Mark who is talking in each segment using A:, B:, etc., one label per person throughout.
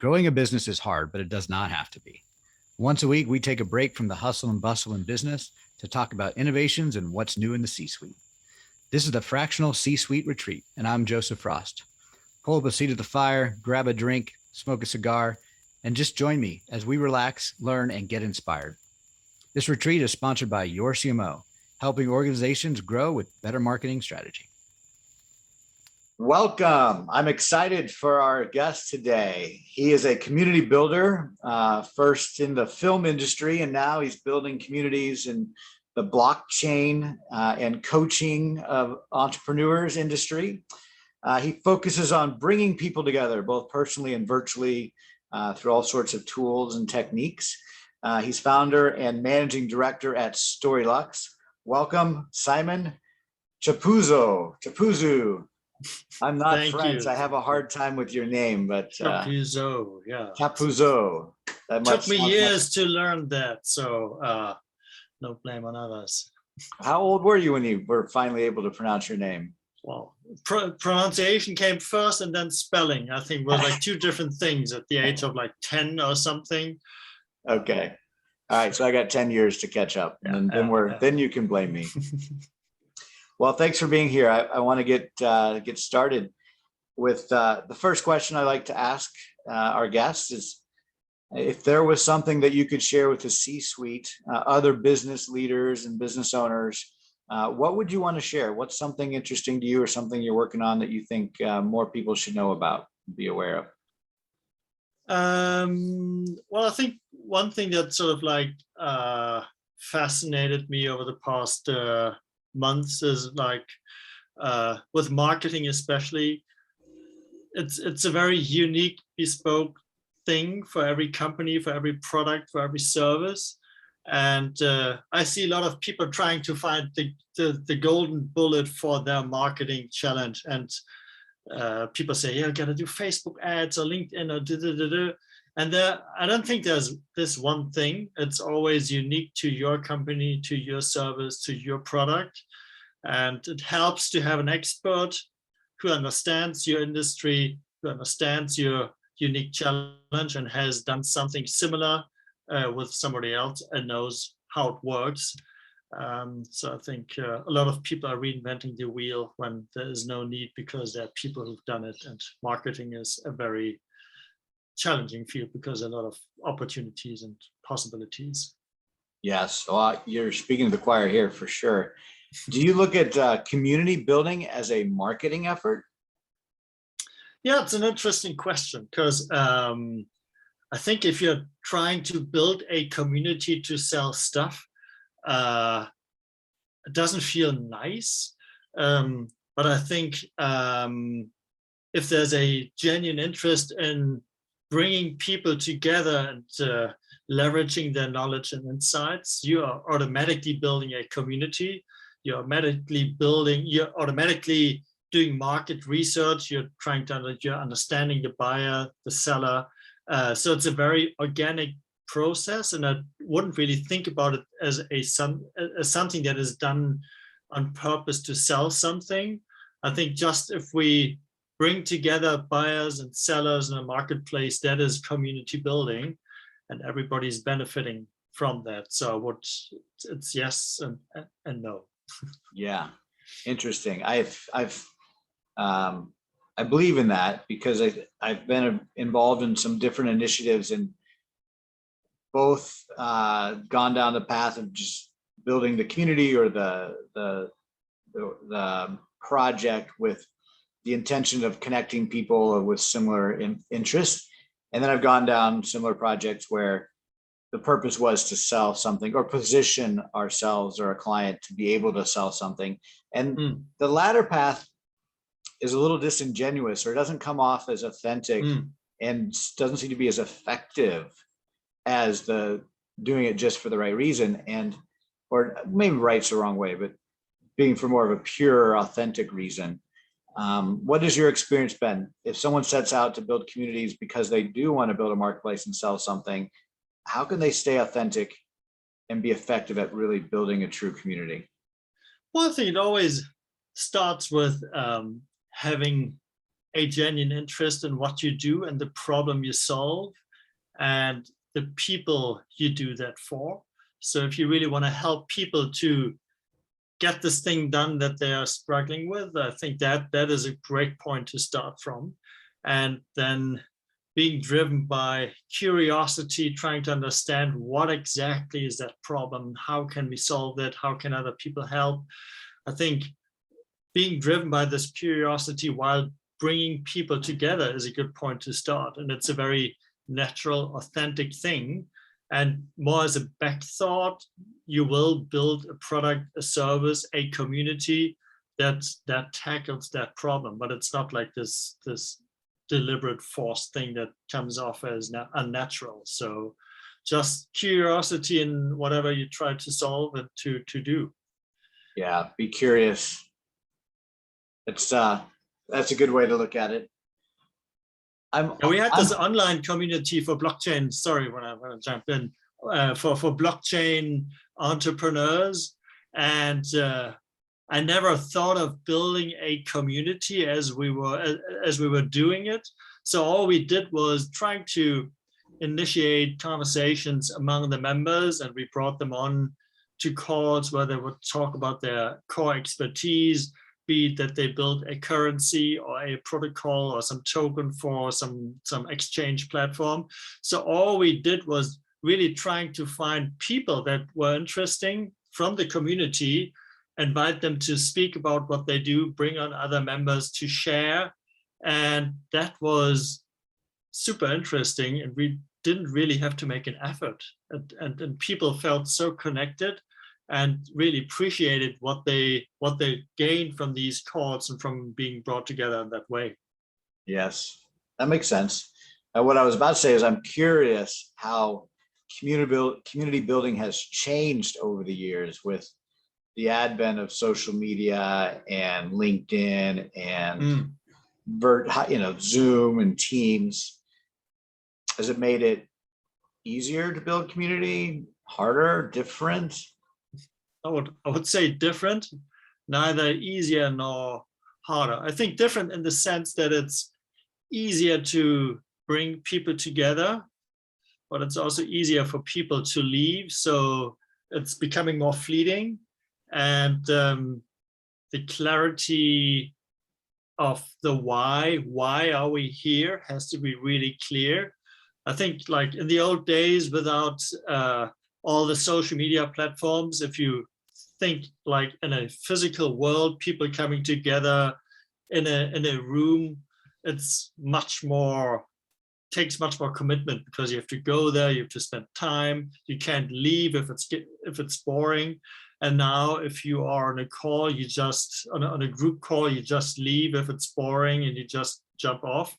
A: Growing a business is hard, but it does not have to be. Once a week, we take a break from the hustle and bustle in business to talk about innovations and what's new in the C-suite. This is the Fractional C-Suite Retreat, and I'm Joseph Frost. Pull up a seat at the fire, grab a drink, smoke a cigar, and just join me as we relax, learn, and get inspired. This retreat is sponsored by Your CMO, helping organizations grow with better marketing strategy. Welcome. I'm excited for our guest today. He is a community builder, first in the film industry, and now he's building communities in the blockchain and coaching of entrepreneurs industry. He focuses on bringing people together, both personally and virtually, through all sorts of tools and techniques. He's founder and managing director at StoryLux. Welcome, Simon Chappuzeau. I'm not
B: Thank
A: French.
B: you.
A: I have a hard time with your name, but
B: Chappuzeau, yeah.
A: Chappuzeau.
B: That took me years to learn that, so no blame on others.
A: How old were you when you were finally able to pronounce your name?
B: Well, pronunciation came first, and then spelling. I think were like two different things at the age of like 10 or something.
A: Okay. All right. So I got 10 years to catch up, and then you can blame me. Well, thanks for being here. I want to get started with the first question I like to ask our guests is, if there was something that you could share with the C-suite, other business leaders and business owners, what would you want to share? What's something interesting to you or something you're working on that you think more people should know about, be aware of?
B: Well, I think one thing that sort of like fascinated me over the past months is like with marketing especially, it's a very unique, bespoke thing for every company, for every product, for every service. And I see a lot of people trying to find the golden bullet for their marketing challenge. And people say, yeah, gotta do Facebook ads or LinkedIn or da-da-da-da. And I don't think there's this one thing. It's always unique to your company, to your service, to your product. And it helps to have an expert who understands your industry, who understands your unique challenge and has done something similar with somebody else and knows how it works. So I think a lot of people are reinventing the wheel when there is no need, because there are people who've done it, and marketing is a very challenging field because a lot of opportunities and possibilities.
A: Yes, well, you're speaking to the choir here for sure. Do you look at community building as a marketing effort?
B: Yeah, it's an interesting question, because I think if you're trying to build a community to sell stuff, it doesn't feel nice. But I think if there's a genuine interest in bringing people together and leveraging their knowledge and insights, you are automatically building a community. You're automatically doing market research. You're understanding the buyer, the seller. So it's a very organic process, and I wouldn't really think about it as something that is done on purpose to sell something. I think just if we bring together buyers and sellers in a marketplace, that is community building, and everybody's benefiting from that. So it's yes and no.
A: Yeah, interesting. I believe in that, because I've been involved in some different initiatives, and both gone down the path of just building the community or the project with the intention of connecting people with similar interests. And then I've gone down similar projects where the purpose was to sell something or position ourselves or a client to be able to sell something. And the latter path is a little disingenuous, or it doesn't come off as authentic and doesn't seem to be as effective as the doing it just for the right reason, or maybe right's the wrong way, but being for more of a pure, authentic reason. What has your experience been? If someone sets out to build communities because they do want to build a marketplace and sell something, how can they stay authentic and be effective at really building a true community?
B: Well, I think it always starts with having a genuine interest in what you do and the problem you solve and the people you do that for. So if you really want to help people to get this thing done that they are struggling with, I think that is a great point to start from. And then being driven by curiosity, trying to understand what exactly is that problem, how can we solve it, how can other people help. I think being driven by this curiosity while bringing people together is a good point to start. And it's a very natural, authentic thing. And more as a back thought, you will build a product, a service, a community that tackles that problem. But it's not like this deliberate forced thing that comes off as unnatural. So just curiosity in whatever you try to solve and to do.
A: Yeah, be curious. It's that's a good way to look at it.
B: We had this online community for blockchain. Sorry, when I jump in, for blockchain entrepreneurs, and I never thought of building a community as we were doing it. So all we did was trying to initiate conversations among the members, and we brought them on to calls where they would talk about their core expertise, be it that they build a currency or a protocol or some token for some exchange platform. So all we did was really trying to find people that were interesting from the community, invite them to speak about what they do, bring on other members to share. And that was super interesting. And we didn't really have to make an effort. And people felt so connected and really appreciated what they gained from these calls and from being brought together in that way.
A: Yes, that makes sense. What I was about to say is I'm curious how community building has changed over the years with the advent of social media and LinkedIn and Zoom and Teams. Has it made it easier to build community, harder, different?
B: I would say different, neither easier nor harder. I think different in the sense that it's easier to bring people together, but it's also easier for people to leave. So it's becoming more fleeting, and the clarity of the why are we here has to be really clear. I think like in the old days, without all the social media platforms, if you think like in a physical world, people coming together in a room, it's takes much more commitment, because you have to go there, you have to spend time, you can't leave if it's boring. And now if you are on a call, you just on a group call, you just leave if it's boring and you just jump off.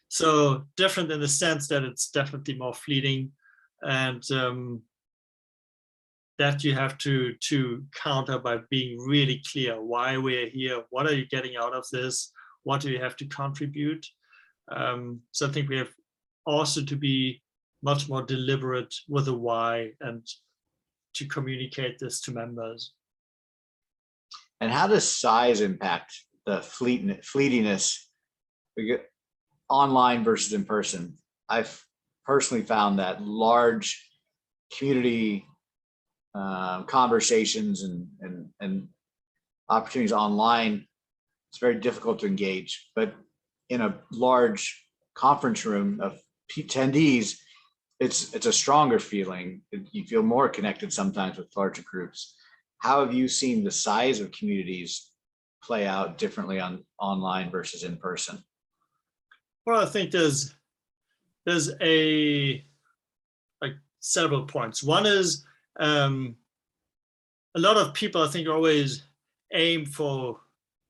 B: So different in the sense that it's definitely more fleeting, and that you have to counter by being really clear why we're here, what are you getting out of this, what do you have to contribute. So I think we have also to be much more deliberate with the why and to communicate this to members.
A: And how does size impact the fleetiness online versus in person? I've personally found that large community conversations and opportunities online, it's very difficult to engage. But in a large conference room of attendees, it's a stronger feeling. You feel more connected sometimes with larger groups. How have you seen the size of communities play out differently on online versus in person?
B: Well, I think there's several points. One is a lot of people, I think, always aim for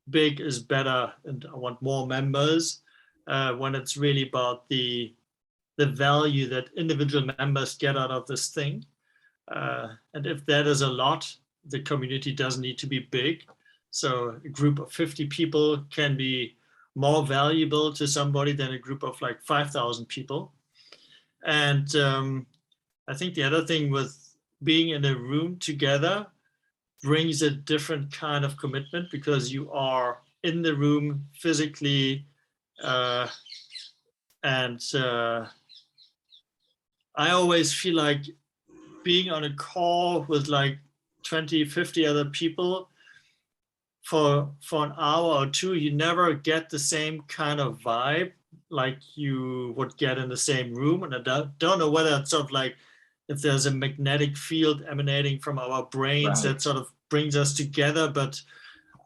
B: big is better and I want more members, when it's really about the value that individual members get out of this thing. And if that is a lot, the community doesn't need to be big. So a group of 50 people can be more valuable to somebody than a group of like 5,000 people. And I think the other thing with being in a room together brings a different kind of commitment, because you are in the room physically And I always feel like being on a call with like 20, 50 other people for an hour or two, you never get the same kind of vibe like you would get in the same room. And I don't know whether it's sort of like if there's a magnetic field emanating from our brains
A: Right.
B: that sort of brings us together. But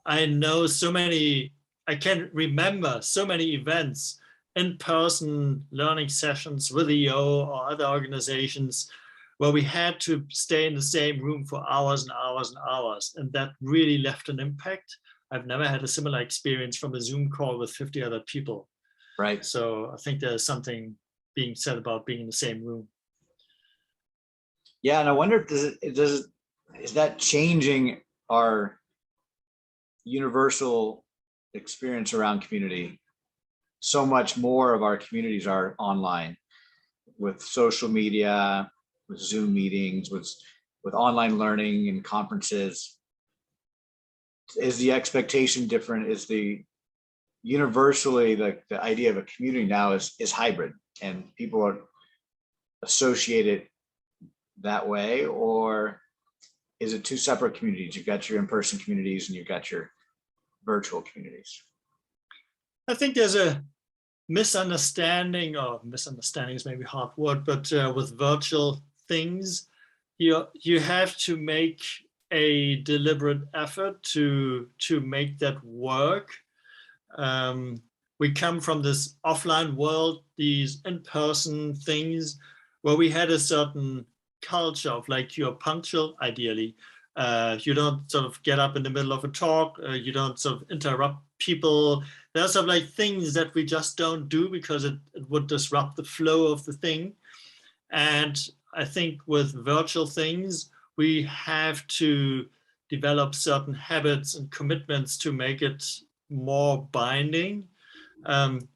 B: I know so many, I can remember so many events, in-person learning sessions with EO or other organizations where we had to stay in the same room for hours and hours and hours. And that really left an impact. I've never had a similar experience from a Zoom call with 50 other people.
A: Right.
B: So I think there's something being said about being in the same room.
A: Yeah, and I wonder, is that changing our universal experience around community? So much more of our communities are online with social media, with Zoom meetings, with online learning and conferences. Is the expectation different? Is the universally the idea of a community now is hybrid, and people are associated that way, or is it two separate communities? You've got your in-person communities and you've got your virtual communities.
B: I think there's a misunderstanding, or misunderstanding is maybe a hard word, but with virtual things, you have to make a deliberate effort to make that work. We come from this offline world, these in-person things, where we had a certain culture of like you're punctual, ideally. You don't sort of get up in the middle of a talk. You don't sort of interrupt people. There's sort of like things that we just don't do because it would disrupt the flow of the thing. And I think with virtual things, we have to develop certain habits and commitments to make it more binding.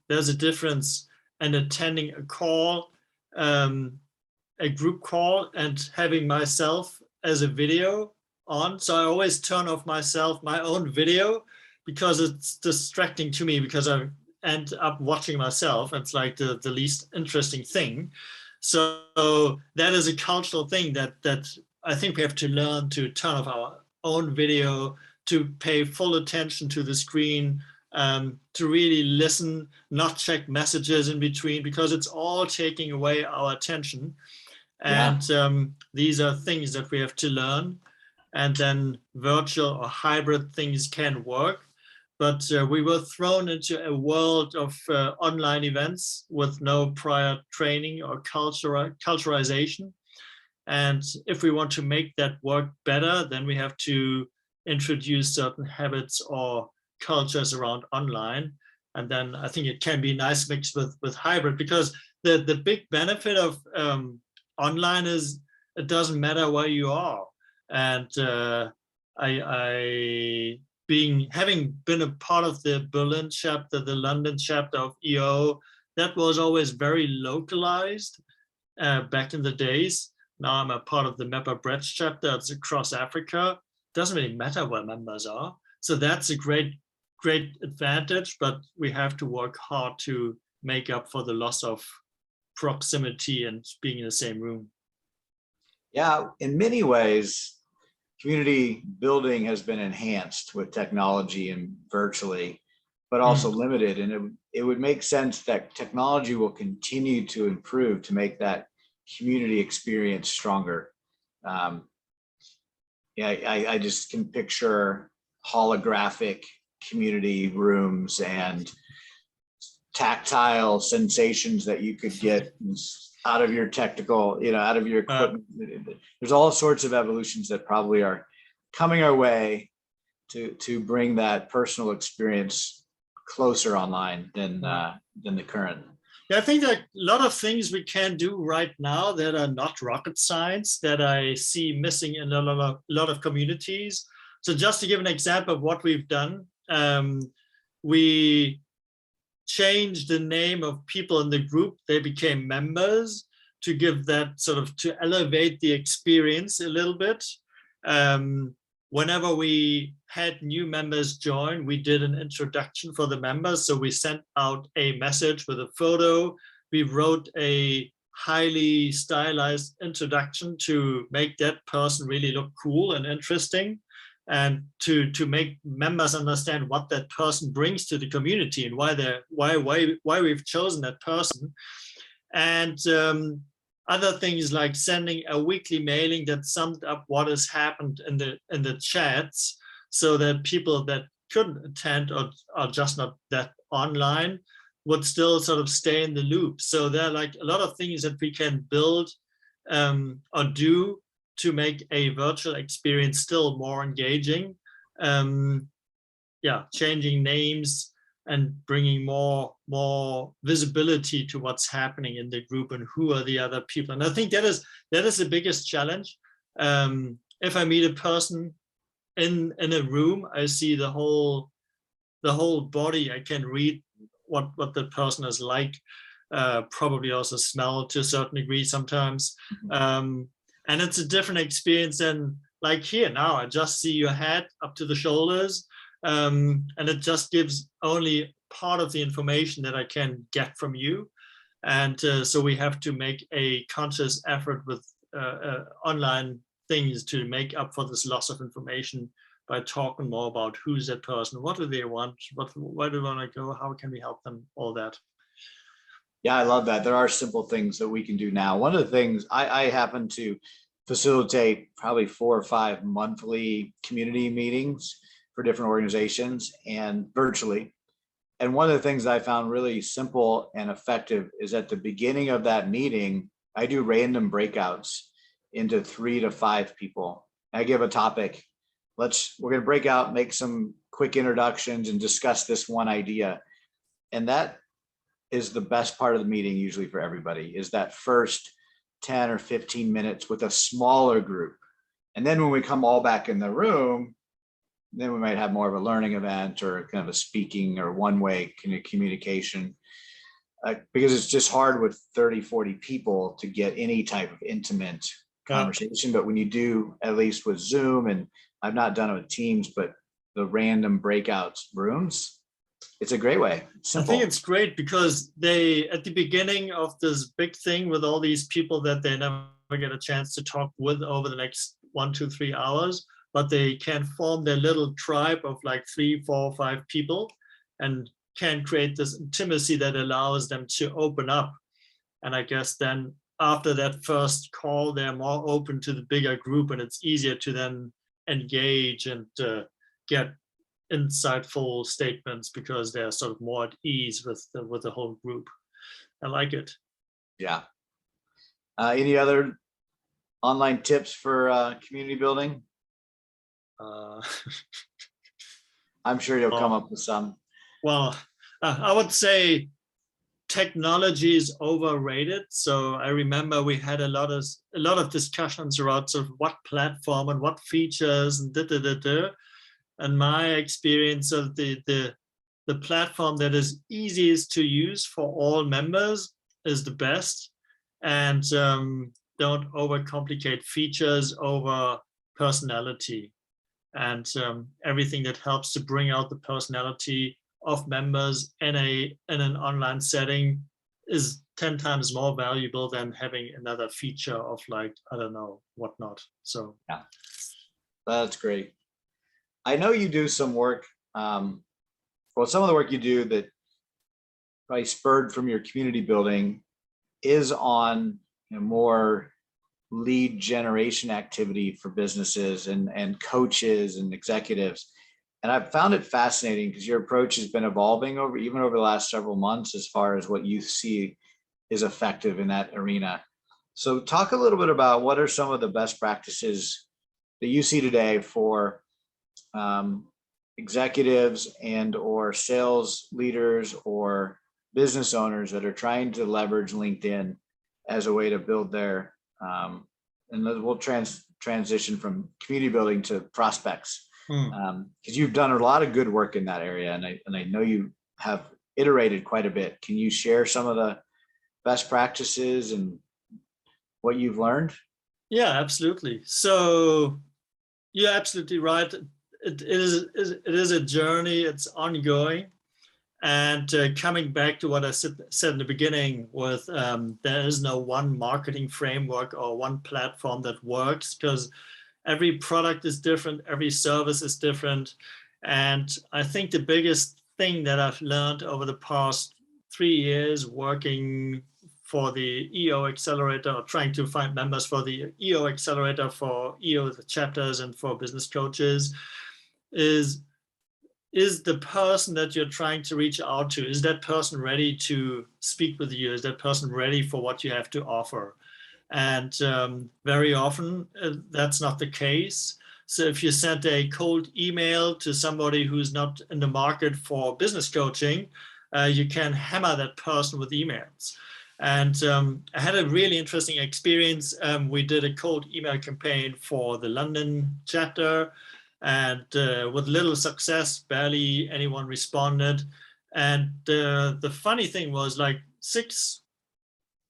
B: There's a difference in attending a call, a group call, and having myself as a video on. So I always turn off my own video, because it's distracting to me, because I end up watching myself. It's like the least interesting thing. So that is a cultural thing that I think we have to learn to turn off our own video, to pay full attention to the screen, to really listen, not check messages in between, because it's all taking away our attention. And these are things that we have to learn. And then virtual or hybrid things can work. But we were thrown into a world of online events with no prior training or culturalization. And if we want to make that work better, then we have to introduce certain habits or cultures around online. And then I think it can be nice mixed with hybrid, because the big benefit of online is it doesn't matter where you are. And having been a part of the Berlin chapter, the London chapter of EO, that was always very localized back in the days. Now I'm a part of the Mapper Breadth chapter. It's across Africa. It doesn't really matter where members are. So that's a great advantage, but we have to work hard to make up for the loss of proximity and being in the same room.
A: Yeah, in many ways, community building has been enhanced with technology and virtually, but also limited. And it would make sense that technology will continue to improve to make that community experience stronger. I just can picture holographic community rooms and tactile sensations that you could get out of your technical, out of your equipment. There's all sorts of evolutions that probably are coming our way to bring that personal experience closer online than the current.
B: Yeah, I think that a lot of things we can do right now that are not rocket science that I see missing in a lot of communities. So just to give an example of what we've done, we changed the name of people in the group. They became members to give that sort of, to elevate the experience a little bit. whenever we had new members join, we did an introduction for the members. So we sent out a message with a photo. We wrote a highly stylized introduction to make that person really look cool and interesting, and to make members understand what that person brings to the community and why we've chosen that person. And other things like sending a weekly mailing that summed up what has happened in the chats, so that people that couldn't attend or are just not that online would still sort of stay in the loop. So there are like a lot of things that we can build or do to make a virtual experience still more engaging. Yeah, changing names and bringing more visibility to what's happening in the group and who are the other people. And I think that is the biggest challenge. If I meet a person in a room, I see the whole body. I can read what the person is like, probably also smell to a certain degree sometimes. And it's a different experience than like here now. I just see your head up to the shoulders. And it just gives only part of the information that I can get from you. And so we have to make a conscious effort with online things to make up for this loss of information by talking more about who's that person, what do they want, where do they want to go, how can we help them, all that.
A: Yeah, I love that. There are simple things that we can do now. One of the things I happen to facilitate probably 4 or 5 monthly community meetings for different organizations and virtually. And one of the things that I found really simple and effective is at the beginning of that meeting, I do random breakouts into 3 to 5 people. I give a topic. We're going to break out, make some quick introductions and discuss this one idea. And that is the best part of the meeting usually for everybody, is that first 10 or 15 minutes with a smaller group. And then when we come all back in the room, then we might have more of a learning event or kind of a speaking or one-way communication, because it's just hard with 30, 40 people to get any type of intimate conversation. But when you do, at least with Zoom, and I've not done it with Teams, but the random breakouts rooms, it's a great way. Simple.
B: I think it's great because they, at the beginning of this big thing with all these people that they never get a chance to talk with over the next 1, 2, 3 hours, but they can form their little tribe of like 3, 4, 5 people and can create this intimacy that allows them to open up. And I guess then after that first call, they're more open to the bigger group, and it's easier to then engage and get insightful statements because they're sort of more at ease with the whole group. I like it.
A: Yeah. Any other online tips for community building? I'm sure you'll come up with some.
B: Well, I would say technology is overrated. So I remember we had a lot of discussions around sort of what platform and what features and And my experience of the platform that is easiest to use for all members is the best. And don't overcomplicate features over personality. And everything that helps to bring out the personality of members in an online setting is 10 times more valuable than having another feature of like, I don't know, whatnot. So
A: yeah, that's great. I know you do some work. Well, some of the work you do that probably spurred from your community building is on more lead generation activity for businesses and coaches and executives. And I've found it fascinating because your approach has been evolving even over the last several months as far as what you see is effective in that arena. So talk a little bit about what are some of the best practices that you see today for executives and or sales leaders or business owners that are trying to leverage LinkedIn as a way to build their and we'll transition from community building to prospects, because you've done a lot of good work in that area, and I know you have iterated quite a bit. Can you share some of the best practices and what you've learned?
B: Yeah, absolutely. So You're absolutely right. It is a journey. It's ongoing. And coming back to what I said in the beginning with there is no one marketing framework or one platform that works, because every product is different, every service is different. And I think the biggest thing that I've learned over the past 3 years working for the EO Accelerator, or trying to find members for the EO Accelerator for EO chapters and for business coaches, is the person that you're trying to reach out to, is that person ready to speak with you? Is that person ready for what you have to offer? And very often that's not the case. So if you send a cold email to somebody who's not in the market for business coaching, you can hammer that person with emails. And I had a really interesting experience. We did a cold email campaign for the London chapter, and with little success, barely anyone responded. And the funny thing was, like 6,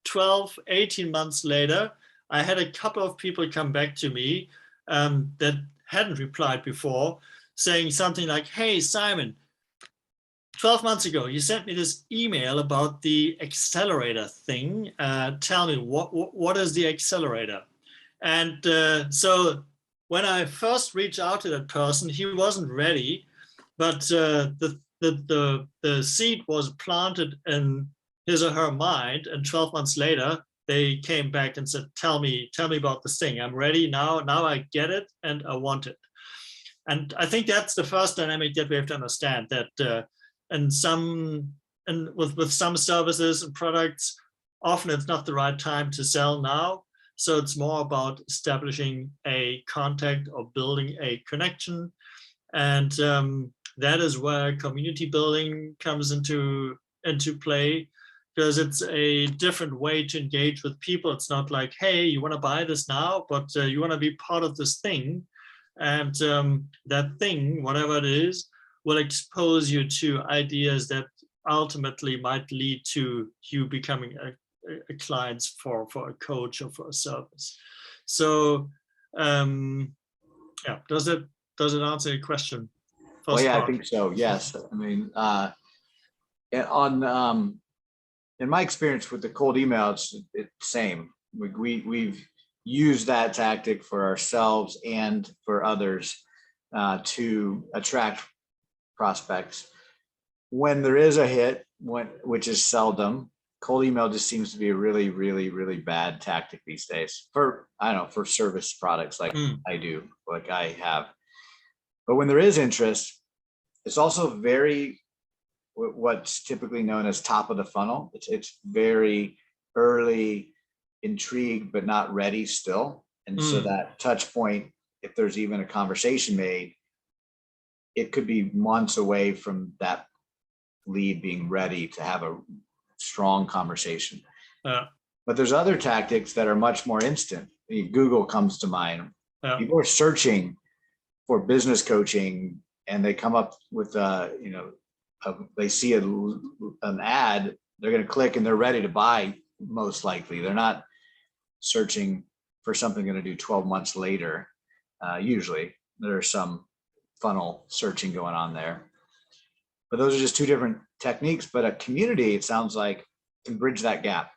B: 12, 18 months later, I had a couple of people come back to me that hadn't replied before, saying something like, hey, Simon, 12 months ago, you sent me this email about the accelerator thing. Tell me, what is the accelerator? And so when I first reached out to that person, he wasn't ready, but the seed was planted in his or her mind. And 12 months later, they came back and said, tell me about this thing. I'm ready now. Now I get it and I want it. And I think that's the first dynamic that we have to understand, that with some services and products, often it's not the right time to sell now. So it's more about establishing a contact or building a connection. And that is where community building comes into play, because it's a different way to engage with people. It's not like, hey, you want to buy this now, but you want to be part of this thing. And that thing, whatever it is, will expose you to ideas that ultimately might lead to you becoming a client for a coach or for a service. So yeah, does it answer your question?
A: Well, yeah, I think so. Yes. I mean, in my experience with the cold email, it's same. We've used that tactic for ourselves and for others to attract prospects. When there is a hit, which is seldom, cold email just seems to be a really, really, really bad tactic these days for, I don't know, for service products like I have. But when there is interest, it's also very, what's typically known as top of the funnel. It's very early, intrigued, but not ready still. And so that touch point, if there's even a conversation made, it could be months away from that lead being ready to have a strong conversation. But there's other tactics that are much more instant. Google comes to mind. People are searching for business coaching and they come up with they see an ad, they're going to click and they're ready to buy. Most likely they're not searching for something going to do 12 months later. Usually there's some funnel searching going on there, but those are just two different techniques. But a community, it sounds like, can bridge that gap,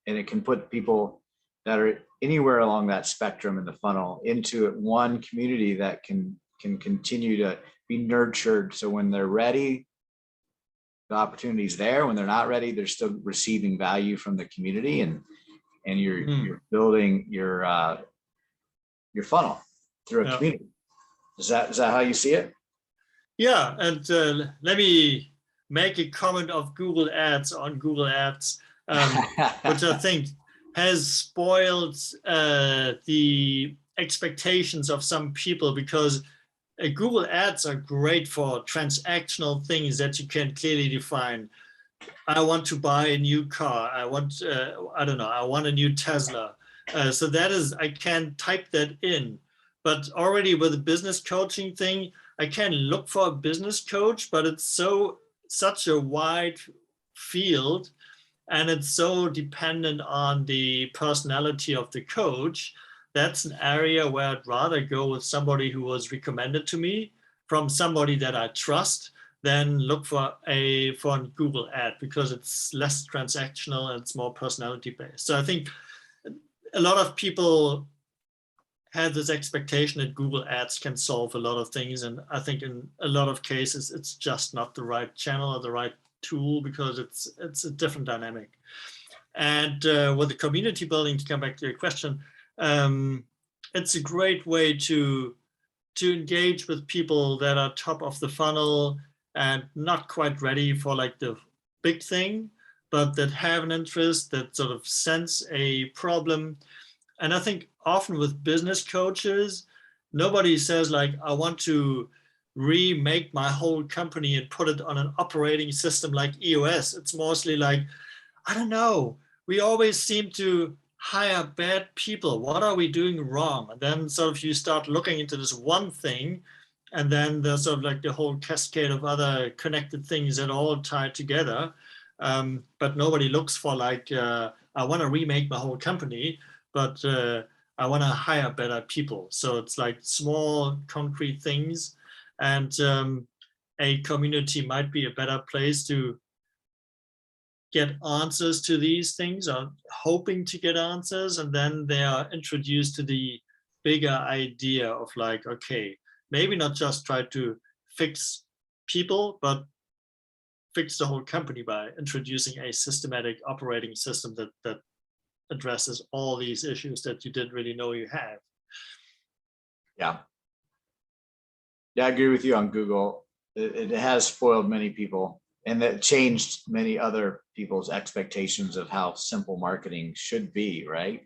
A: and it can put people that are anywhere along that spectrum in the funnel into one community that can continue to be nurtured. So when they're ready, the opportunity's there. When they're not ready, they're still receiving value from the community, and you're building your funnel through a community. Is that how you see it?
B: Yeah, and let me make a comment of Google Ads on Google Ads, which I think has spoiled the expectations of some people, because Google Ads are great for transactional things that you can clearly define. I want to buy a new car. I want, I don't know, I want a new Tesla. So that is, I can type that in. But already with the business coaching thing, I can look for a business coach, but it's such a wide field, and it's so dependent on the personality of the coach that's an area where I'd rather go with somebody who was recommended to me from somebody that I trust than look for a Google ad, because it's less transactional and it's more personality based. So I think a lot of people have this expectation that Google ads can solve a lot of things. And I think in a lot of cases, it's just not the right channel or the right tool, because it's a different dynamic. And with the community building, to come back to your question, it's a great way to engage with people that are top of the funnel and not quite ready for like the big thing, but that have an interest, that sort of sense a problem. And I think often with business coaches, nobody says like, I want to remake my whole company and put it on an operating system like EOS. It's mostly like, I don't know, we always seem to hire bad people. What are we doing wrong? And then sort of you start looking into this one thing, and then there's sort of like the whole cascade of other connected things that all tie together. But nobody looks for like, I want to remake my whole company, but I want to hire better people. So it's like small concrete things, and a community might be a better place to get answers to these things, or hoping to get answers, and then they are introduced to the bigger idea of like, okay, maybe not just try to fix people, but fix the whole company by introducing a systematic operating system that addresses all these issues that you didn't really know you have.
A: Yeah. Yeah, I agree with you on Google. It has spoiled many people, and that changed many other people's expectations of how simple marketing should be, right?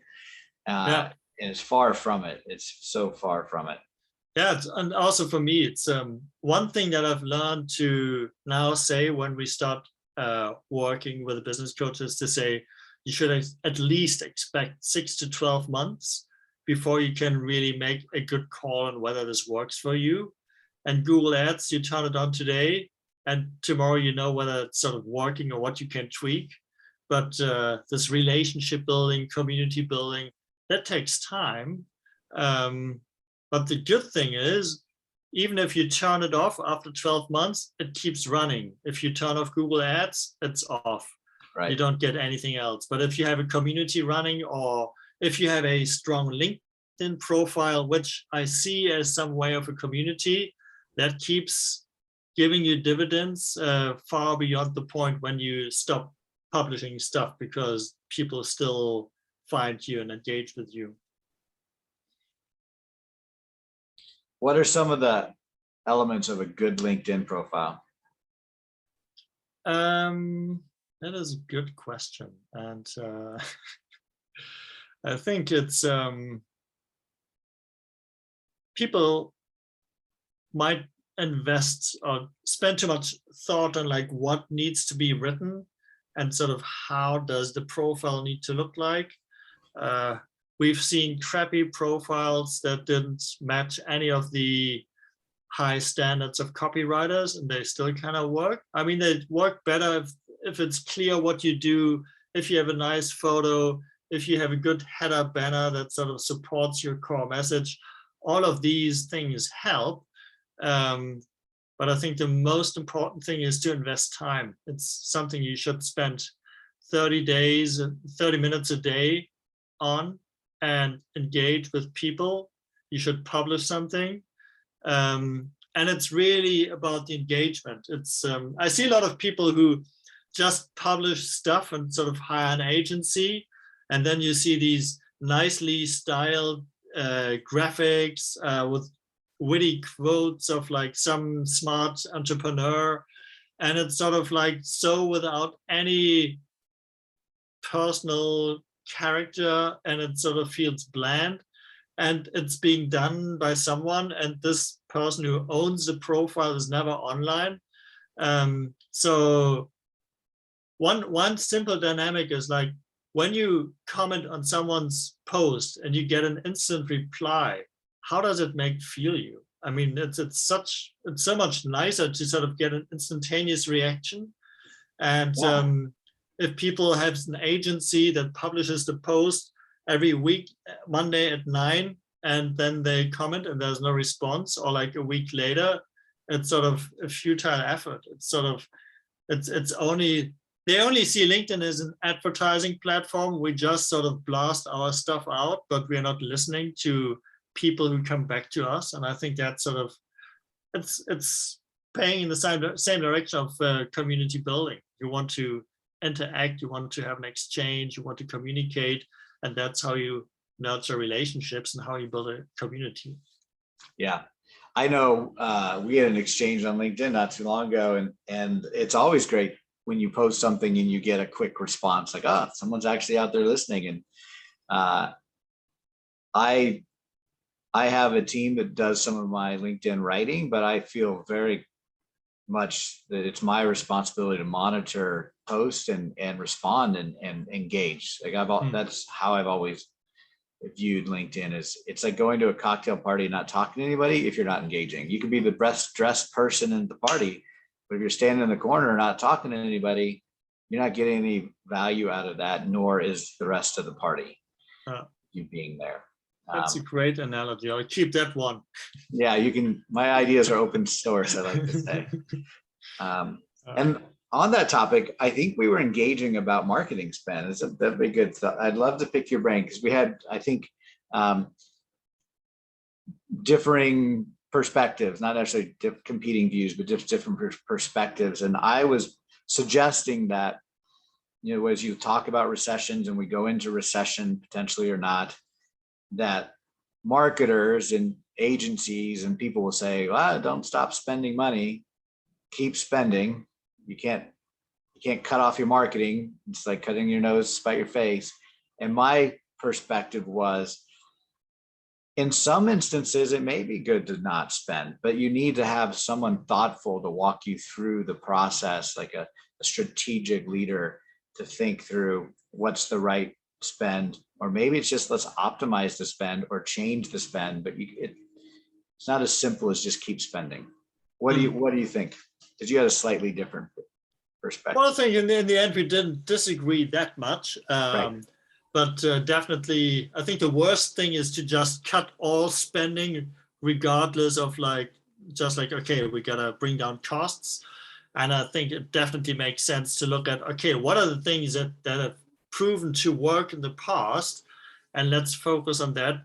B: Yeah.
A: And it's far from it. It's so far from it.
B: Yeah, and also for me, it's one thing that I've learned to now say when we start working with a business coach is to say, you should at least expect 6 to 12 months before you can really make a good call on whether this works for you. And Google Ads, you turn it on today, and tomorrow you know whether it's sort of working or what you can tweak. But this relationship building, community building, that takes time. But the good thing is, even if you turn it off after 12 months, it keeps running. If you turn off Google Ads, it's off. Right. You don't get anything else. But if you have a community running, or if you have a strong LinkedIn profile, which I see as some way of a community, that keeps giving you dividends far beyond the point when you stop publishing stuff, because people still find you and engage with you.
A: What are some of the elements of a good LinkedIn profile?
B: That is a good question. And I think it's people might invest or spend too much thought on like what needs to be written and sort of how does the profile need to look like. We've seen crappy profiles that didn't match any of the high standards of copywriters, and they still kind of work. I mean, they work better if it's clear what you do, if you have a nice photo, if you have a good header banner that sort of supports your core message. All of these things help. But I think the most important thing is to invest time. It's something you should spend 30 minutes a day on, and engage with people. You should publish something. And it's really about the engagement. It's I see a lot of people who just publish stuff and sort of hire an agency, and then you see these nicely styled graphics with witty quotes of like some smart entrepreneur, and it's sort of like so without any personal character, and it sort of feels bland, and it's being done by someone, and this person who owns the profile is never online. So one simple dynamic is like, when you comment on someone's post and you get an instant reply, how does it feel you? I mean, it's so much nicer to sort of get an instantaneous reaction. And if people have an agency that publishes the post every week, Monday at 9, and then they comment and there's no response, or like a week later, it's sort of a futile effort. It's sort of, it's only, they only see LinkedIn as an advertising platform. We just sort of blast our stuff out, but we're not listening to people who come back to us. And I think that's sort of, it's paying in the same direction of community building. You want to interact, you want to have an exchange, you want to communicate, and that's how you nurture relationships and how you build a community.
A: Yeah, I know we had an exchange on LinkedIn not too long ago, and it's always great when you post something and you get a quick response like, oh, someone's actually out there listening. And I have a team that does some of my LinkedIn writing, but I feel very much that it's my responsibility to monitor posts and respond and engage. Like that's how I've always viewed LinkedIn. Is it's like going to a cocktail party and not talking to anybody if you're not engaging. You can be the best dressed person in the party, but if you're standing in the corner not talking to anybody, you're not getting any value out of that, nor is the rest of the party, you being there.
B: That's a great analogy. I'll keep that one.
A: Yeah, you can. My ideas are open source, I like to say. And on that topic, I think we were engaging about marketing spend. That'd be good. I'd love to pick your brain, because we had, I think, differing perspectives, not necessarily competing views, but just different perspectives. And I was suggesting that, you know, as you talk about recessions and we go into recession potentially or not, that marketers and agencies and people will say, well, don't stop spending money, keep spending. You can't cut off your marketing. It's like cutting your nose to spite your face. And my perspective was, in some instances, it may be good to not spend, but you need to have someone thoughtful to walk you through the process, like a strategic leader to think through what's the right spend, or maybe it's just let's optimize the spend or change the spend, but it's not as simple as just keep spending. What do you think? Because you had a slightly different perspective.
B: Well, I think in the end we didn't disagree that much,
A: Right.
B: but definitely I think the worst thing is to just cut all spending regardless of okay, we gotta bring down costs. And I think it definitely makes sense to look at, okay, what are the things that have proven to work in the past, and let's focus on that.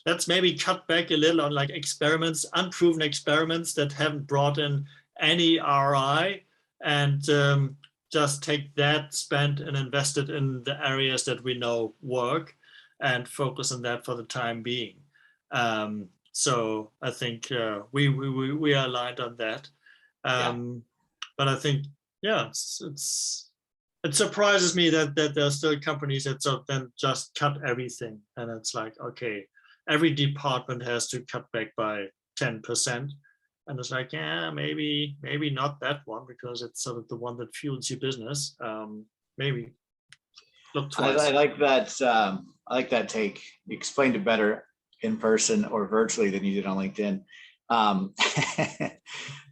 B: Let's maybe cut back a little on like experiments, unproven experiments that haven't brought in any ROI, and just take that spend and invest it in the areas that we know work and focus on that for the time being. So I think we are aligned on that. But I think, yeah, it surprises me that there are still companies that sort of then just cut everything. And it's like, okay, every department has to cut back by 10%. And it's like, yeah, maybe not that one, because it's sort of the one that fuels your business. Maybe look twice.
A: I like that. I like that take. You explained it better in person or virtually than you did on LinkedIn.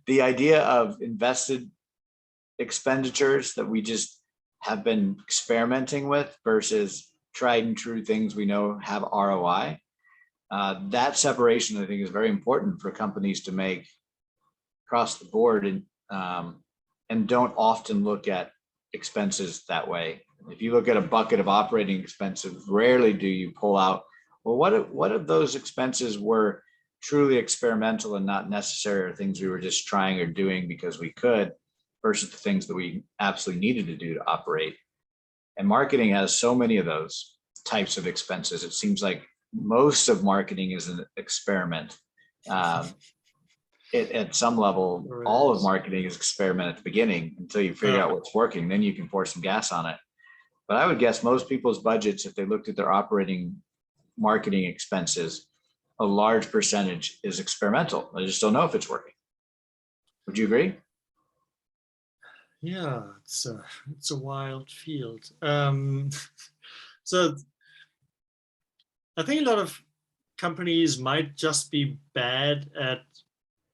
A: The idea of invested expenditures that we just have been experimenting with versus tried and true things we know have ROI. That separation, I think, is very important for companies to make across the board, and don't often look at expenses that way. If you look at a bucket of operating expenses, rarely do you pull out, well, what if those expenses were truly experimental and not necessary, or things we were just trying or doing because we could, versus the things that we absolutely needed to do to operate. And marketing has so many of those types of expenses. It seems like most of marketing is an experiment. At some level, all of marketing is experiment at the beginning until you figure out what's working. Then you can pour some gas on it. But I would guess most people's budgets, if they looked at their operating marketing expenses, a large percentage is experimental. I just don't know if it's working. Would you agree?
B: Yeah, it's a wild field. So I think a lot of companies might just be bad at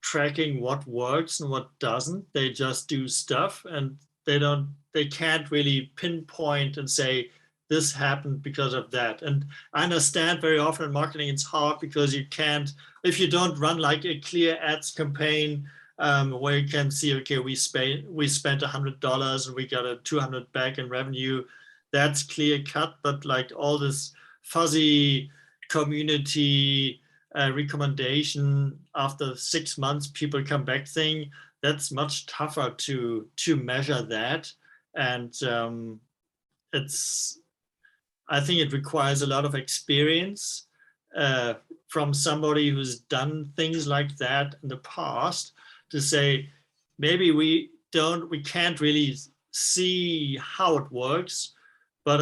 B: tracking what works and what doesn't. They just do stuff, and they can't really pinpoint and say, this happened because of that. And I understand very often in marketing it's hard because you can't, if you don't run like a clear ads campaign where you can see, okay, we spent $100 and we got a 200 back in revenue, that's clear cut. But like all this fuzzy community recommendation after 6 months, people come back thing, that's much tougher to measure that. And I think it requires a lot of experience from somebody who's done things like that in the past to say, maybe we can't really see how it works, but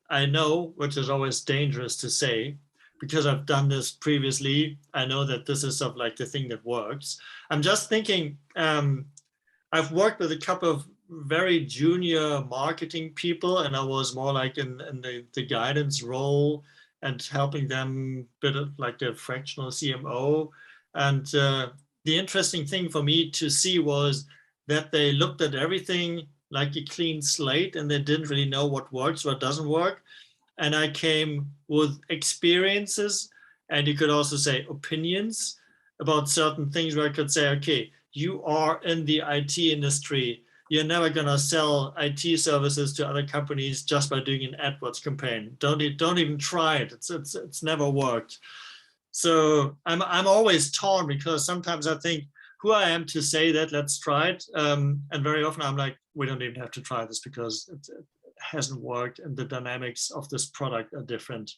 B: I know, which is always dangerous to say, because I've done this previously, I know that this is sort of like the thing that works. I'm just thinking, I've worked with a couple of very junior marketing people, and I was more like in the guidance role and helping them bit of like the fractional CMO. And the interesting thing for me to see was that they looked at everything like a clean slate and they didn't really know what works, what doesn't work. And I came with experiences, and you could also say opinions about certain things where I could say, okay, you are in the IT industry. You're never going to sell IT services to other companies just by doing an AdWords campaign. Don't even try it. It's never worked. So I'm always torn because sometimes I think who I am to say that, let's try it. And very often I'm like, we don't even have to try this because it hasn't worked and the dynamics of this product are different.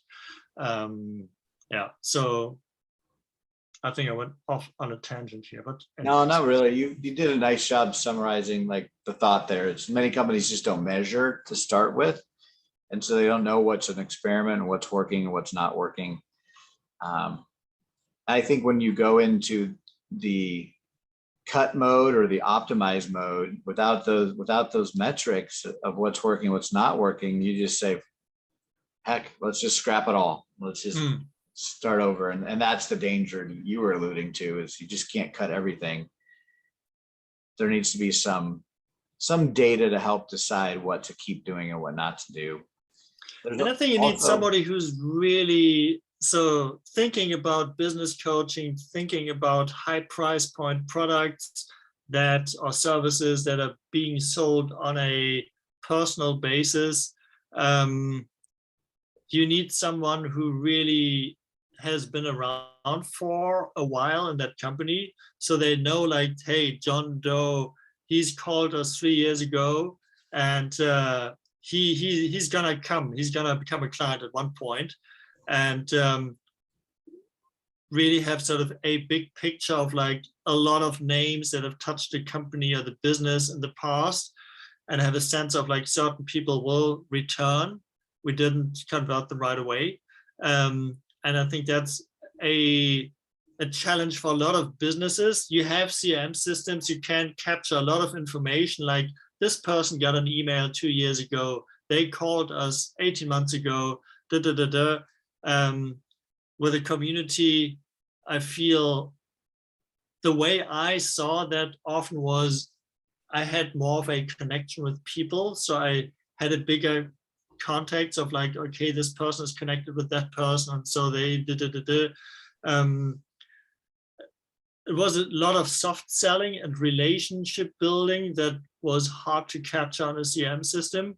B: Yeah, so I think I went off on a tangent here, but anyways.
A: No, not really. You did a nice job summarizing like the thought there. It's many companies just don't measure to start with. And so they don't know what's an experiment and what's working and what's not working. I think when you go into the cut mode or the optimize mode without those metrics of what's working, what's not working, you just say, heck, let's just scrap it all. Let's just start over. And that's the danger you were alluding to, is you just can't cut everything. There needs to be some data to help decide what to keep doing and what not to do.
B: And I think you need somebody who's really, so thinking about business coaching, thinking about high price point products that are services that are being sold on a personal basis. You need someone who really has been around for a while in that company. So they know like, hey, John Doe, he's called us 3 years ago and he's gonna come, he's gonna become a client at one point, and really have sort of a big picture of like a lot of names that have touched the company or the business in the past, and have a sense of like certain people will return. We didn't convert them right away. And I think that's a challenge for a lot of businesses. You have CRM systems, you can capture a lot of information, like this person got an email 2 years ago, they called us 18 months ago, With a community, I feel the way I saw that often was I had more of a connection with people. So I had a bigger context of like, okay, this person is connected with that person, and so they it was a lot of soft selling and relationship building that was hard to capture on a CRM system.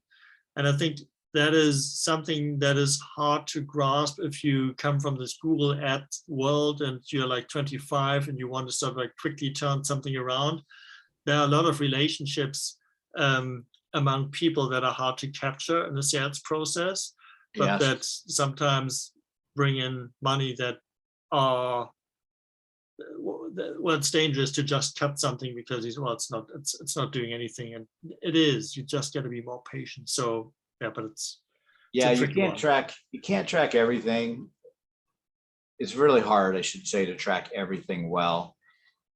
B: And I think that is something that is hard to grasp if you come from this Google ad world and you're like 25 and you want to sort of like quickly turn something around. There are a lot of relationships among people that are hard to capture in the sales process, but yes, that sometimes bring in money that are, well, it's dangerous to just cut something because it's not doing anything, and it is. You just got to be more patient. So yeah, but it's
A: you can't track everything. It's really hard, I should say, to track everything well.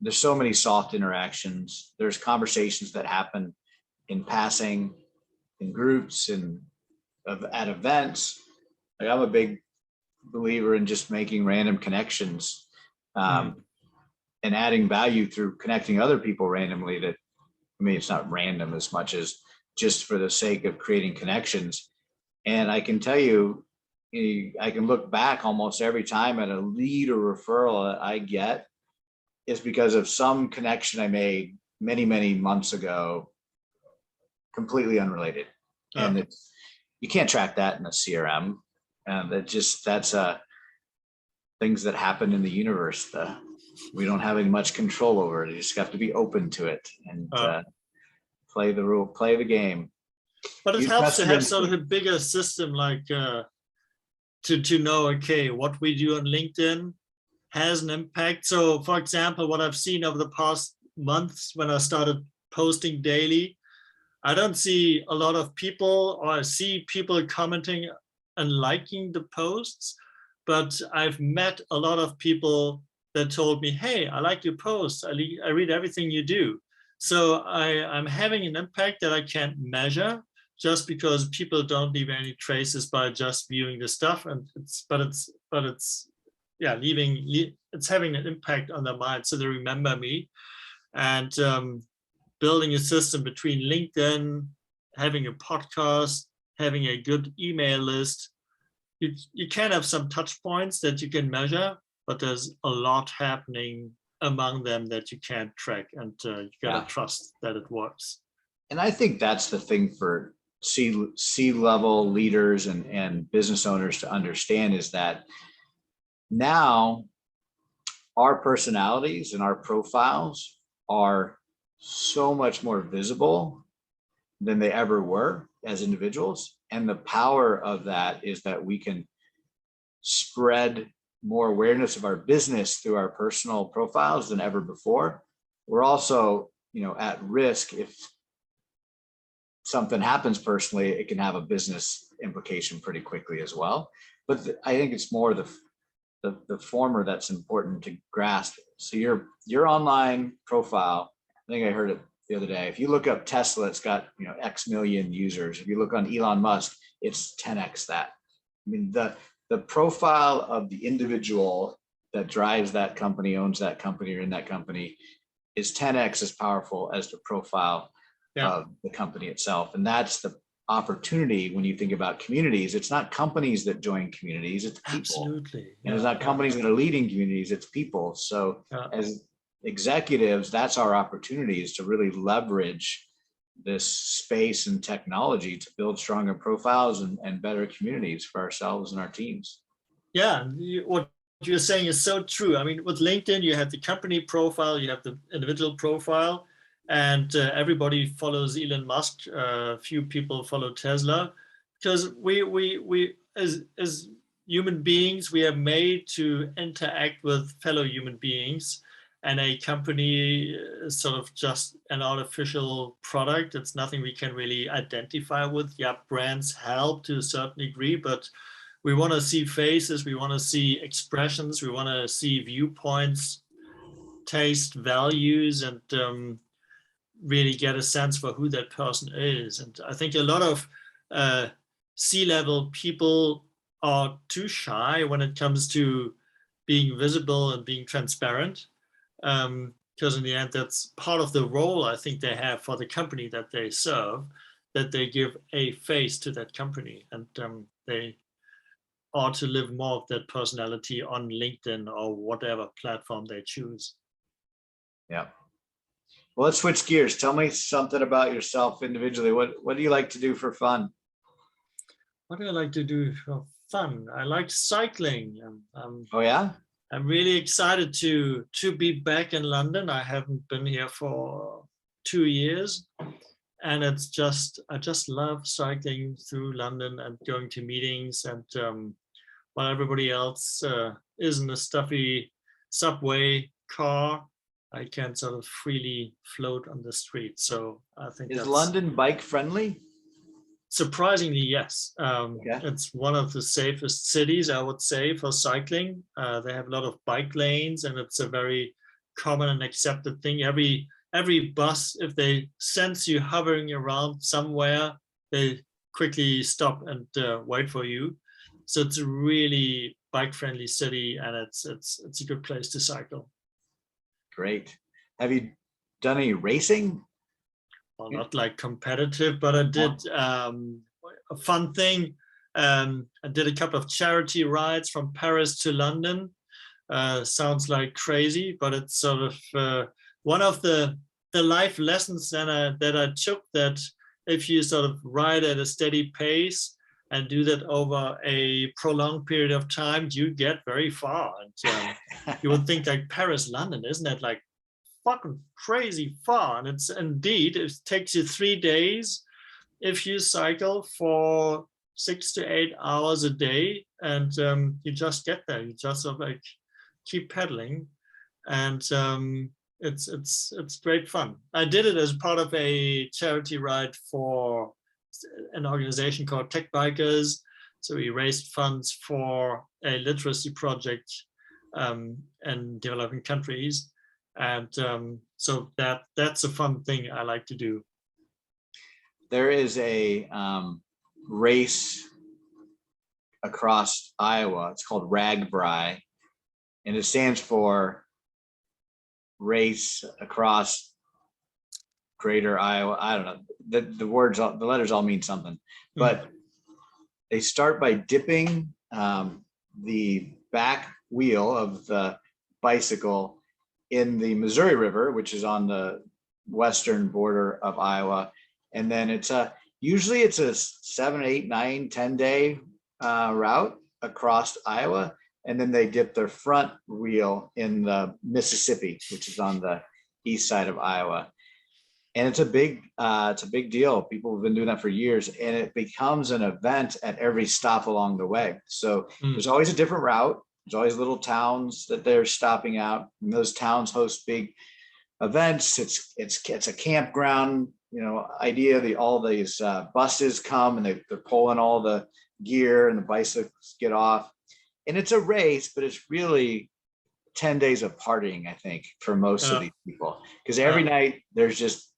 A: There's so many soft interactions. There's conversations that happen in passing, in groups, and at events. Like, I'm a big believer in just making random connections and adding value through connecting other people randomly. That, I mean, it's not random as much as just for the sake of creating connections. And I can tell you, I can look back almost every time at a lead or referral that I get is because of some connection I made many, many months ago, completely unrelated. And it's, you can't track that in a CRM. And that's things that happen in the universe. We don't have any much control over it. You just have to be open to it and play the game.
B: But it
A: Use
B: helps to
A: customer
B: have sort of a
A: instinct.
B: bigger system, like to know, okay, what we do on LinkedIn has an impact. So for example, what I've seen over the past months when I started posting daily, I don't see a lot of people, or I see people commenting and liking the posts, but I've met a lot of people that told me, hey, I like your posts. I read everything you do. So I'm having an impact that I can't measure, just because people don't leave any traces by just viewing the stuff. And it's yeah, it's having an impact on their mind. So they remember me. And building a system between LinkedIn, having a podcast, having a good email list. You can have some touch points that you can measure, but there's a lot happening among them that you can't track, and you gotta trust that it works.
A: And I think that's the thing for C-level leaders and business owners to understand, is that now our personalities and our profiles are so much more visible than they ever were as individuals. And the power of that is that we can spread more awareness of our business through our personal profiles than ever before. We're also, at risk. If something happens personally, it can have a business implication pretty quickly as well. But I think it's more the former that's important to grasp. So your online profile, I think I heard it the other day. If you look up Tesla, it's got X million users. If you look on Elon Musk, it's 10x that. I mean, the profile of the individual that drives that company, owns that company, or in that company is 10x as powerful as the profile of the company itself. And that's the opportunity when you think about communities. It's not companies that join communities, it's people.
B: Absolutely.
A: And it's not companies that are leading communities, it's people. So as executives, that's our opportunity, is to really leverage this space and technology to build stronger profiles and better communities for ourselves and our teams.
B: Yeah, what you're saying is so true. I mean, with LinkedIn, you have the company profile, you have the individual profile, and everybody follows Elon Musk. Few people follow Tesla, because we as human beings, we are made to interact with fellow human beings. And a company is sort of just an artificial product. It's nothing we can really identify with. Yeah, brands help to a certain degree, but we want to see faces, we want to see expressions, we want to see viewpoints, taste, values, and really get a sense for who that person is. And I think a lot of C-level people are too shy when it comes to being visible and being transparent. Because in the end, that's part of the role I think they have for the company that they serve, that they give a face to that company, and they ought to live more of that personality on LinkedIn or whatever platform they choose.
A: Yeah. Well, let's switch gears. Tell me something about yourself individually. What do you like to do for fun?
B: What do I like to do for fun? I like cycling.
A: Oh yeah?
B: I'm really excited to be back in London. I haven't been here for 2 years, and I just love cycling through London and going to meetings, and while everybody else is in a stuffy subway car, I can sort of freely float on the street. So I think
A: Is London bike friendly?
B: Surprisingly, yes. It's one of the safest cities, I would say, for cycling. They have a lot of bike lanes, and it's a very common and accepted thing. Every bus, if they sense you hovering around somewhere, they quickly stop and wait for you. So it's a really bike-friendly city, and it's a good place to cycle.
A: Great. Have you done any racing?
B: Well, not like competitive, but I did a fun thing. I did a couple of charity rides from Paris to London. Sounds like crazy, but it's sort of one of the life lessons that I took, that if you sort of ride at a steady pace and do that over a prolonged period of time, you get very far. And you would think like Paris, London, isn't it like fucking crazy far? And it's indeed, it takes you 3 days if you cycle for 6 to 8 hours a day, and you just get there. You just sort of like keep pedaling, and it's great fun. I did it as part of a charity ride for an organization called Tech Bikers. So we raised funds for a literacy project in developing countries, and so that's a fun thing I like to do.
A: There is a race across Iowa. It's called RAGBRAI, and it stands for Race Across Greater Iowa. I don't know. The words, the letters all mean something, but they start by dipping the back wheel of the bicycle in the Missouri River, which is on the western border of Iowa. And then it's usually it's a 7, 8, 9, 10 day route across Iowa. And then they dip their front wheel in the Mississippi, which is on the east side of Iowa. And it's a big deal. People have been doing that for years, and it becomes an event at every stop along the way. So there's always a different route. There's always little towns that they're stopping out, and those towns host big events. It's a campground, idea. All these buses come, and they're pulling all the gear, and the bicycles get off. And it's a race, but it's really 10 days of partying, I think, for most of these people. Because every night there's just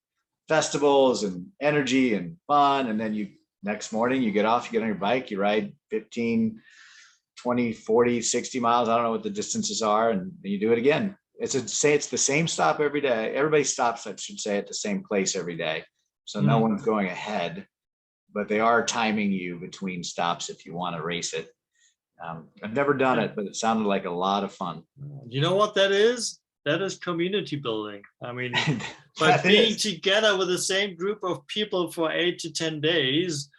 A: festivals and energy and fun. And then next morning you get off, you get on your bike, you ride 15, 20, 40, 60 miles. I don't know what the distances are. And then you do it again. It's the same stop every day. Everybody stops, I should say, at the same place every day. So no one's going ahead, but they are timing you between stops if you want to race it. I've never done it, but it sounded like a lot of fun.
B: You know what that is? That is community building. I mean, by being together with the same group of people for 8 to 10 days,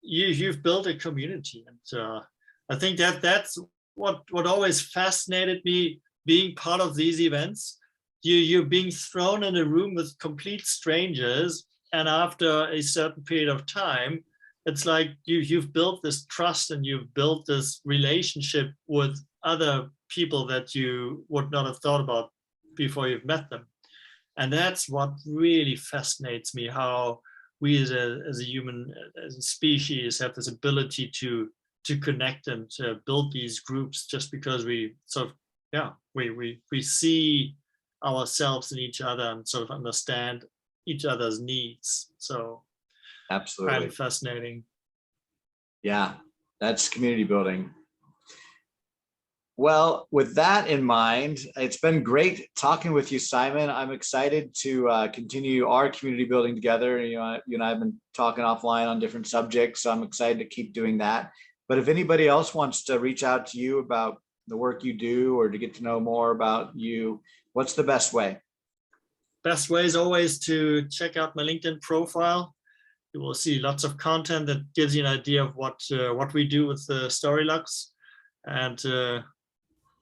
B: you've built a community. And I think that's what always fascinated me, being part of these events. You're being thrown in a room with complete strangers, and after a certain period of time, it's like you've built this trust, and you've built this relationship with other people that you would not have thought about before you've met them. And that's what really fascinates me, how we as a human, as a species, have this ability to connect and to build these groups just because we sort of, we see ourselves in each other and sort of understand each other's needs. So
A: absolutely,
B: highly fascinating.
A: Yeah, that's community building. Well, with that in mind, it's been great talking with you, Simon. I'm excited to continue our community building together. You and I have been talking offline on different subjects, so I'm excited to keep doing that. But if anybody else wants to reach out to you about the work you do or to get to know more about you, what's the best way?
B: Best way is always to check out my LinkedIn profile. You will see lots of content that gives you an idea of what we do with StoryLux. And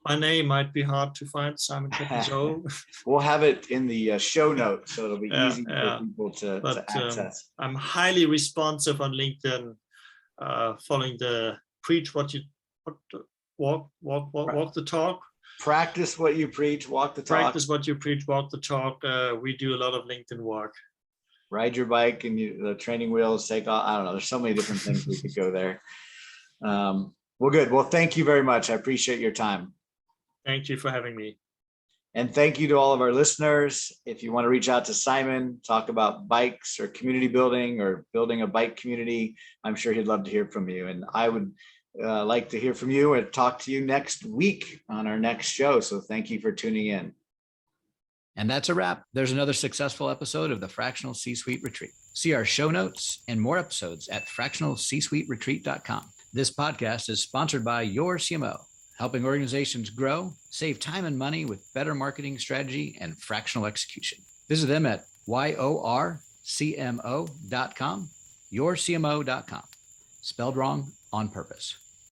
B: my name might be hard to find, Simon Chappuzeau.
A: We'll have it in the show notes, so it'll be easy for people to access.
B: I'm highly responsive on LinkedIn, following the walk the talk.
A: Practice what you preach, walk the talk.
B: Practice what you preach, walk the talk. We do a lot of LinkedIn work.
A: Ride your bike and the training wheels take off. I don't know. There's so many different things we could go there. Well, good. Well, thank you very much. I appreciate your time.
B: Thank you for having me.
A: And thank you to all of our listeners. If you want to reach out to Simon, talk about bikes or community building or building a bike community, I'm sure he'd love to hear from you. And I would like to hear from you and talk to you next week on our next show. So thank you for tuning in.
C: And that's a wrap. There's another successful episode of the Fractional C-Suite Retreat. See our show notes and more episodes at fractionalcsuiteretreat.com. This podcast is sponsored by Your CMO, helping organizations grow, save time and money with better marketing strategy and fractional execution. Visit them at yorcmo.com, yourcmo.com. Spelled wrong on purpose.